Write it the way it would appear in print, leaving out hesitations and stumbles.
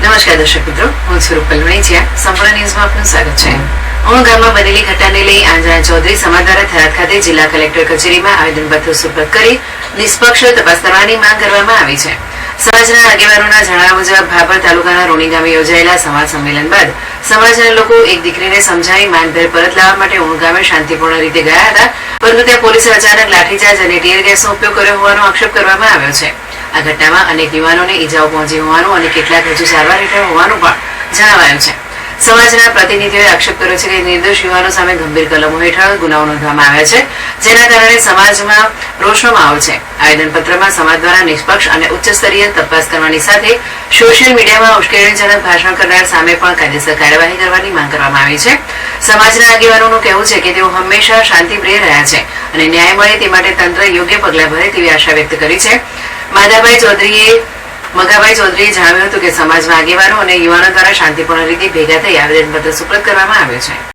નમસ્કાર દર્શક મિત્રો, હું સ્વરૂપ પલવણીચિયા. સંપૂર્ણ ન્યૂઝમાં આપનું સ્વાગત છે. ઉણ ગામમાં બનેલી ઘટનાને લઈ આંજણા ચૌધરી સમાજ દ્વારા થરાદ ખાતે જિલ્લા કલેક્ટર કચેરીમાં આવેદનપત્ર સુપરત કરી નિષ્પક્ષ તપાસ કરવાની માંગ કરવામાં આવી છે. સમાજના આગેવાનોના જણાવ્યા મુજબ ભાભર તાલુકાના રોણી ગામે યોજાયેલા સમાજ સંમેલન બાદ સમાજના લોકો એક દીકરીને સમજાવી માનભેર પરત લાવવા માટે ઉણ ગામે શાંતિપૂર્ણ રીતે ગયા હતા, પરંતુ ત્યાં પોલીસે અચાનક લાઠીચાર્જ અને ટીયર ગેસનો ઉપયોગ કર્યો હોવાનો આક્ષેપ કરવામાં આવ્યો છે. આ ઘટનામાં અનેક યુવાનોને ઈજાઓ પહોંચી હોવાનું અને કેટલાક હજુ સારવાર હેઠળ હોવાનું પણ જણાવાયું છે. સમાજના પ્રતિનિધિઓએ આક્ષેપ કર્યો છે કે નિર્દોષ યુવાનો સામે ગંભીર કલમો હેઠળ ગુનાઓ નોંધવામાં આવ્યા છે, જેના કારણે સમાજમાં રોષનો માહોલ છે. આવેદનપત્રમાં સમાજ દ્વારા નિષ્પક્ષ અને ઉચ્ચ સ્તરીય તપાસ કરવાની સાથે સોશિયલ મીડિયામાં ઉશ્કેરણીજનક ભાષણ કરનાર સામે પણ કાયદેસર કાર્યવાહી કરવાની માંગ કરવામાં આવી છે. સમાજના આગેવાનોનું કહેવું છે કે તેઓ હંમેશા શાંતિપ્રિય રહ્યા છે અને ન્યાય મળે તે માટે તંત્ર યોગ્ય પગલાં ભરે તેવી આશા વ્યક્ત કરી છે. મગાભાઈ ચૌધરીએ જણાવ્યું હતું કે સમાજના આગેવાનો અને યુવાનો દ્વારા શાંતિપૂર્ણ રીતે ભેગા થઈ આવેદનપત્ર સુપરત કરવામાં આવ્યું છે.